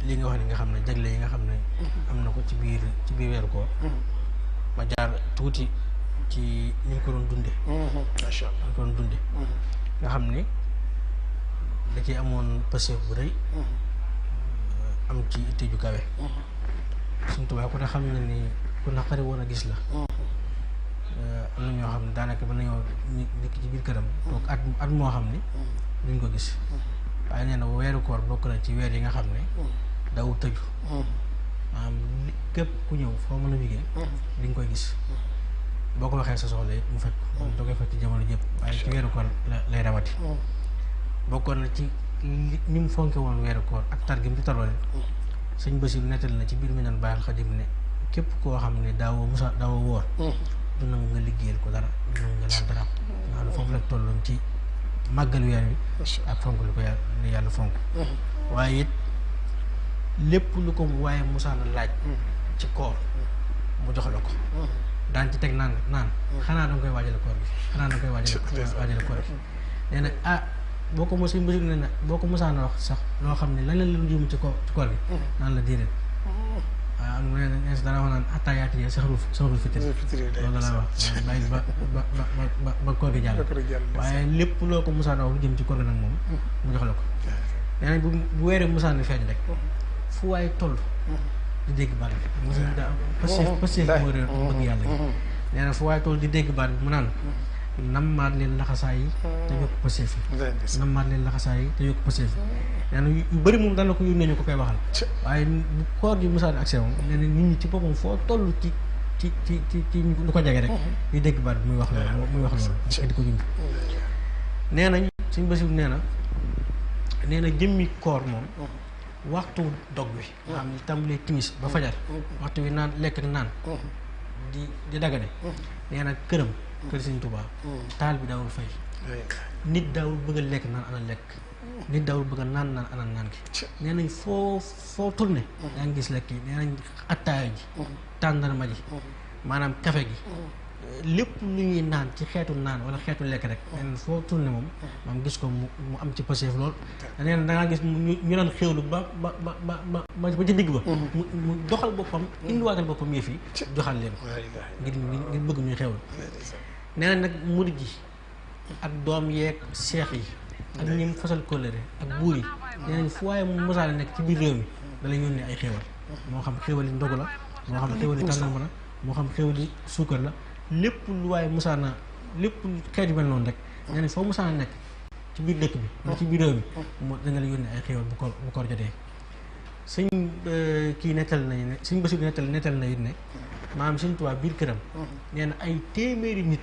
li nga wax ni nga xam ne jagle yi nga xam ne am na ko ci biir weeru koor ma jaar tuuti ci ni ñu ko doon dunde macha allah ñu ko doon dunde nga xam ni da ci amoon passeef bu rëy am ci itte ju kawe Sëñ Tuubaa ku ne xam na ni ku naqari woon a gis la am na ñoo xam ne daanaka mën nañoo nekk ci biir këram toog at moo xam ni duñ ko gis waaye nee na weeru koor bokk na ci weer yi nga xam ne daw tëju maanaam képp ku ñëw foo mën a wigee di nga koy gis boo ko waxee sa soxla it mu fekk da koy fekk ci jamono jëpp waaye ci weeru koor lay rawati bokkoon na ci ni mu fonke woon weeru koor ak tar gi mu ci taroole sëñ Basiru nettal na ci biir mi nan bàyyil Xadim ne képp koo xam ne daawoo woor du nangu nga liggéeyal ko dara du nangu nga laal dara maanaam foofu la tolloon ci màggal weer wi ak fonk lu ko yàlla fonk waaye it lépp lu ko waaye musaana laaj ci koor mu jox la ko daan ci teg naan xanaa danga koy waajale koor gi xanaa danga koy waajale koor gi nee na boo ko mos a mbir ne boo ko musaana wax sax loo xam ne lan la lu jëm ci koor gi naan la déedéet waaw am na ne dana wax naan attaayaati yee saxarul fitri loolu la wax bàyyi ba koor gi jàll waaye lépp loo ko musaana wax lu jëm ci koor gi nag moom mu jox la ko nee nañ bu weeree musaana feeñ rek fu waaye toll di dégg baat bi mosuñ daa passif mooy réer bëgg yàlla gi nee na fu waaye toll di dégg baat bi mu naan nammaat leen laxasaay yi te yokk passif yi nammaat leen laxasaay yi te yokk passif yi nee na yu bëri moom daan la ko yónnee ñu ko koy waxal waaye bu koor gi musaana accès moom nee na nit ñi ci boppam foo toll ci lu ko jege rek di dégg baat bi muy wax loolu di ko jund nee nañ suñ Basiru nee na jëmmi koor moom waxtu dog wi nga xam ne tàmbalee timis ba fajar waxtu wi naan lekk ak naan di dagane nee na kër Sëñ Tuubaa taal bi daawul fay nit daawul bëgg a lekk naan ana lekk nit daawul bëgg a naan ana naan gi nee nañ foo tourné yaa ngi gis lekk yi nee nañ attaaya ji tàndarma ji maanaam kafe gi lépp lu ñuy naan ci xeetu naan wala xeetu lekk rek nee na foo tourné moom maam gis ko mu am ci passeef lool nee na dangaa gis ñu naan xéwlu ba ci digg ba mu doxal boppam indiwaatal boppam yëf yi joxal leen ko ngir bëgg ñuy xéwlu nee na nag murid yi ak doom yeeg seex yi ak ñi fasal kóllëre ak buur yi nee nañ fu waaye mu mosaale nekk ci biir réew mi da lay yónnee ay xéwal moo xam xéwali ndogu la moo xam xéwali tàndarma la moo xam xéwali suukar la lépp lu waaye musaana lépp xeet yu mel noonu rek nee nañ foo musaana nekk ci biir dëkk bi wala ci biir réew mi moo danga la yónnee ay xéwal bu koor jotee sëñ kii nettal nañu ne sëñ Basiru nettal na it ne maanaam Sëñ Tuubaa biir këram nee na ay téeméeri nit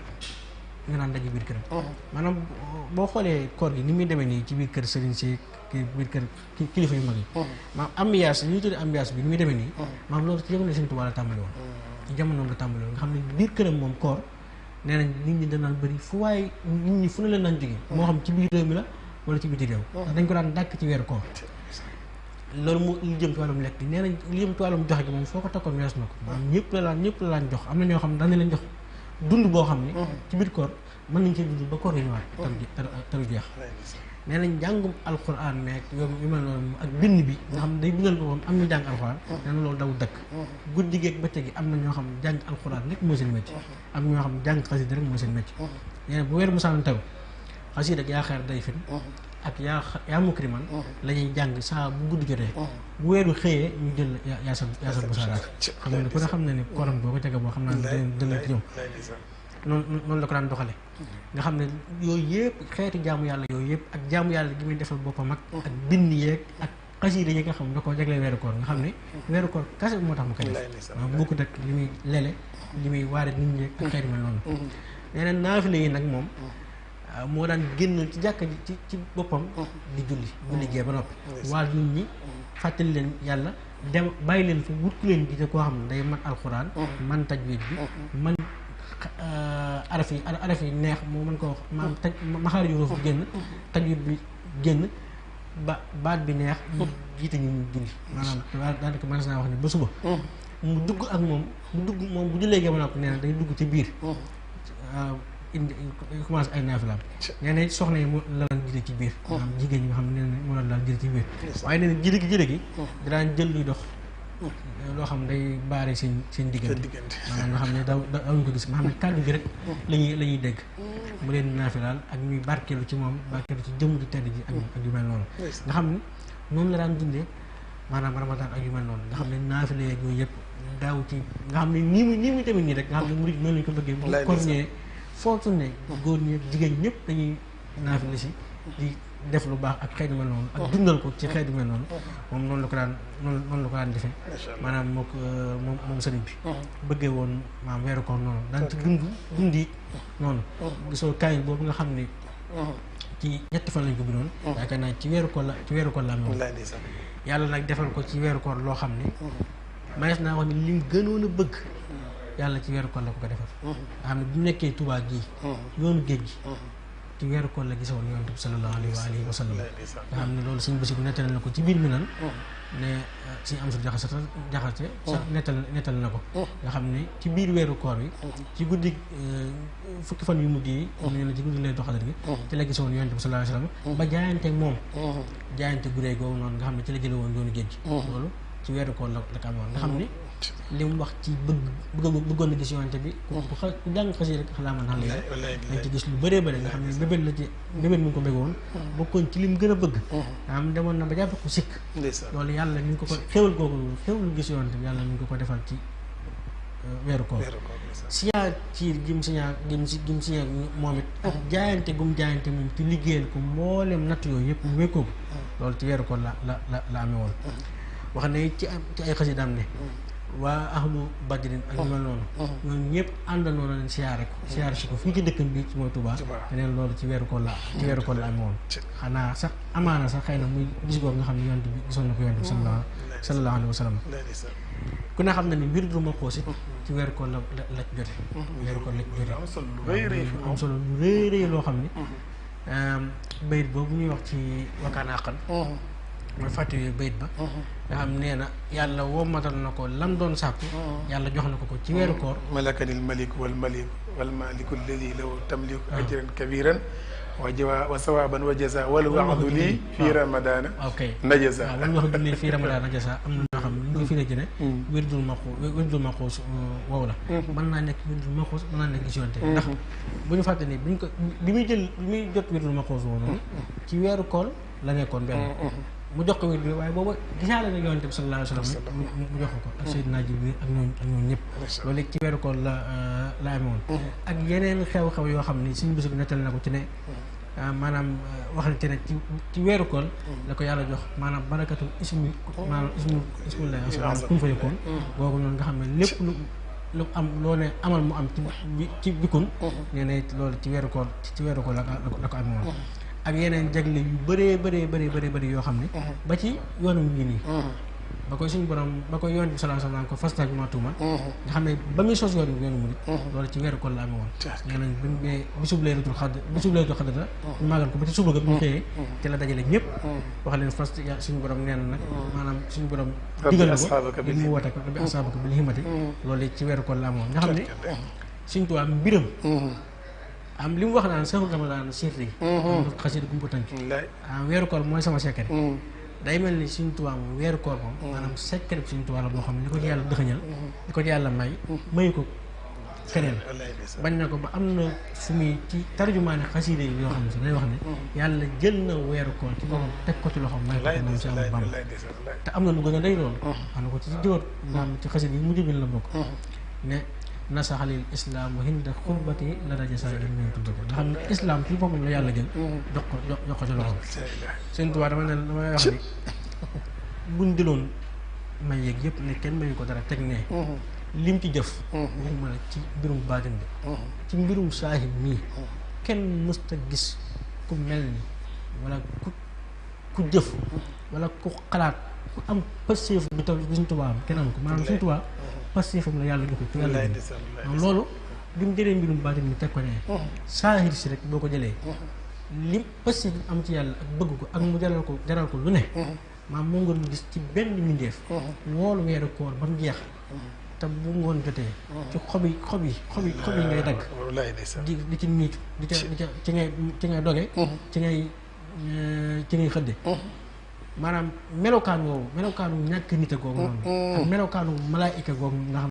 nga naan daje biir këram maanaam boo xoolee koor gi ni muy demee nii ci biir kër sëriñ si biir kër kilifa yu mag yi maanaam ambiance li ñuy tuddee ambiance bi ni muy demee nii maanaam loolu ci jamono Sëñ Tuubaa la tàmbali woon ci jamonoom la tàmbali woon nga xam ne biir këram moom koor nee nañ nit ñi danaan bëri fu waaye nit ñi fu ne leen naan jógee moo xam ci biir réew mi la wala ci biti réew ndax dañ ko daan dàkk ci weeru koor loolu mu lu jëm ci wàllum lekk nee nañ lu jëm ci wàllum joxe gi moom foo ko takkoon wees na ko maanaam ñëpp la laan jox am na ñoo xam ne dana leen jox dund boo xam ne ci biir koor mën nañ cee dund ba koor yi ñëwaat taru jeex nee nañ jàngum alxuraan meeg yu mel noonu ak bind bi nga xam ne day bindal boppam am ñu jàng alxuraan nee na loolu daw dëkk guddi geeg bëccëg gi am na ñoo xam ne jàng alxuraan rek mooy seen métier am ñoo xam ne jàng xasida rek mooy seen métier nee na bu weer musaan taw xasida ak yaa xeer day fin ak yaa mukriman la ñuy jàng saa bu guddi jotee bu weeru xëyee ñu jël yaasal bu saaraat xam nga ne ku ne xam ne ni kooram boo ko jege boo xam naa ne dana ci ñëw noonu la ko daan doxale nga xam ne yooyu yëpp xeeti jaamu yàlla yooyu yëpp ak jaamu yàlla gi muy defal boppam ak bind yeeg ak xasida yi nga xam ne da koo jeglee weeru koor nga xam ne weeru koor kase moo tax mu koy def waaw bokkut ak li muy lele li muy waare nit ñi ak xeeti mel noonu nee na naafile yi nag moom moo daan génn ci jàkka ji ci boppam di julli bu liggéey ba noppi waa nit ñi fàttali leen yàlla dem bàyyi leen fa wut ku leen jiite koo xam ne day man alxuraan man tajwid bi man araf yi neex moo mën ko wax maanaam maxaar yu roofu génn tajwid bi génn baat bi neex jiite ñu julli maanaam daanaka mën naa wax ne ba suba mu dugg ak moom bu jullee gee ba noppi nee na day dugg ci biir indi commencé ay naafilaam nee na soxna yi mu la daan jiite ci biir maanaam jigéen ñi nga xam ne nee na mu la daan jiite ci biir waaye nee na jële gi daan jël luy dox loo xam ne day baare seen diggante maanaam nga xam ne dawuñu ko gis nga xam ne kàddu gi rek la ñuy dégg mu leen naafilaal ak ñuy barkeelu ci moom barkeelu ci jëmm ju tedd ji ak yu mel noonu nga xam ne noonu la daan dundee maanaam ramadan ak yu mel noonu nga xam ne naafile yeeg yooyu yëpp daaw ci nga xam ne nii muy tamit nii rek nga xam ne murid noonu lañu ko bëggee bu ko ñëwee foo tourné góor ñi jigéen ñëpp dañuy naafile si di def lu baax ak xeetu mel noonu ak dundal ko ci xeetu mel noonu moom noonu la ko daan defee maanaam moom sëriñ bi bëggee woon maanaam weeru koor noonu daan ci dundi noonu gisoo kaay boobu nga xam ne ci ñetti fan lañ ko bindoon yaakaar naa ci weeru koor la am yàlla nag defal ko ci weeru koor loo xam ne manees naa wax ne lim gënoon a bëgg yàlla ci weeru koor la ko defal nga xam ne bu nekkee Tuubaa gii yoonu géej gi ci weeru koor la gisoon yonent bi sallallahu alayhi wa sallam nga xam ne loolu suñu bési bu nettali na ko ci biir mi nan ne suñu am su jaxase sa nettal na ko nga xam ne ci biir weeru koor bi ci guddi fukki fan yu mujj yi am na ci guddi lay doxalat gi ci la gisoon yonent bi sallallahu alayhi wa sallam ba jaayante moom jaayante guree googu noonu nga xam ne ci la jële woon yoonu géej gi loolu ci weeru koor la ko amoon nga xam ne li mu wax ci bëggoon na gis yonent bi ku jàng xasi rek xalaa man xale dañ ci gis lu bëree bëri nga xam ne bébét mi ngi ko bëggoon bokkoon ci li mu gën a bëgg nga xam demoon na ba jàpp ko sikk loolu yàlla mi ngi ko xéwal googu xéwal gis yonent bi yàlla mi ngi ko defal ci weeru koor siñaa ci gim siñaa moom it ak jaayante gum jaayante moom ci liggéeyal ko mboolem natt yooyu yëpp mu wékkoo ko loolu ci weeru koor la amee woon wax ne ci ay xasidaam ne waa ahlu badrin ak ñu mel noonu ñooñu ñëpp àndandoo na leen siyaare si ko fii ci dëkkam bi ci mooy Touba te neen loolu ci weeru koor la amee woon xanaa sax amaana sax xëy na muy gis googu nga xam ne yonent bi gisoon na ko yonent bi sallallahu alayhi wa sallam ku ne xam na ni wirdu Maxuus ci weeru koor la ci jote weeru koor la ci jote am solo lu rëy loo xam ne bayit boobu ñuy wax ci wakkaana aqan mooy fàttali bayit ba nga xam nee na yàlla wommatal na ko lam doon sàkku yàlla jox na ko ci weeru koor malakanil malik wal maliku alladi lahu tamliku ajran kabiran wa sawaban wa jaza wal waxdu lii fii ramadana najasa waaw wal waxdu lii fii ramadana najasa am na ñoo xam ne ñu ngi fi ne ci ne wirdul maxuus wow la mën naa nekk wirdul maxuus mën naa nekk gis yonte ndax bu ñu fàtte ni bi muy jot wirdul maxuus woo noonu ci weeru koor la nekkoon benn mu jox ko wér bi waaye booba gisaale na yonent bi sallallahu alayhi wa sallam mu jox ko ak Seydina Jibril ak ñoom ñëpp loolu ci weeru koor la amee woon ak yeneen xew-xew yoo xam ni suñu bés bi nettal na ko ci ne maanaam waxante ne ci weeru koor la ko yàlla jox maanaam barakatul ismullahi kun fa yakun googu noonu nga xam ne lépp lu am loo ne amal mu am ci bikun nee na loolu ci weeru koor la ko amee woon ak yeneen jagle yu bëri yoo xam ne ba ci yoonu ngi nii ba koy suñu borom ba koy yoon bi sallallahu alayhi wasallam ko fastaqima tuuma nga xam ne ba muy sos yoonu murid loolu ci weeru koor la amee woon nee nañ bi bisub laylatul xadr la ñu màggal ko ba ci suba ga bu ñu xëyee ci la dajale ñëpp wax leen fast suñu borom nee na nag maanaam suñu borom digal na ko li mu woote ko rabbi asaabaka bil himmati loolu ci weeru koor la amee woon nga xam ne suñu tubaab mbiram am li mu wax naan saxul Ramadan sirri xasida gum ko tënk weeru koor mooy sama secret day mel ni Sëriñ Tuubaa moom weeru koor moom maanaam secret bi Sëriñ Tuubaa la boo xam ne li ko ci yàlla dëxëñal li ko ci yàlla mayu ko keneen bañ na ko ba am na fu muy ci tarjumaane xasida yi yoo xam ne si day wax ne yàlla jël na weeru koor ci boppam teg ko ci loxoom may ko moom si Ahmadu Bamba te am na lu gën a day loolu xam na ko ci jóot nga xam ci xasida yi mujj bi la bokk ne nasaxalil islam hinda xurbati la rajo saa yi ñu tudd ko nga xam ne islam ci boppam la yàlla jël jox ko ci loxoom Sëriñ Tuubaa damay wax ni buñ jëloon may yeeg yëpp ne kenn mayu ko dara teg ne lim ci jëf waxuma la ci mbirum baatin bi ci mbirum saahib mii kenn mësta gis ku mel ni wala ku jëf wala ku xalaat ku am passeef bi taw bi Sëriñ Tuubaa am kenn am ko maanaam Sëriñ Tuubaa passeefam la yàlla jox ko ci yàlla donc loolu bi mu jëlee mbirum baatin bi teg ko ne saahir si rek boo ko jëlee lim passeef bi am ci yàlla ak bëgg ko ak mu jaral ko lu ne maam moo nga gis ci benn mbindeef woolu weeru koor ba mu jeex te bu ngoon jotee ci xob yi ngay dagg di ci niitu di ca ci ngay doge ci ngay xëdde maanaam melokaanu ñàkk nite googu noonu ak melokaanu malaayika googu nga xam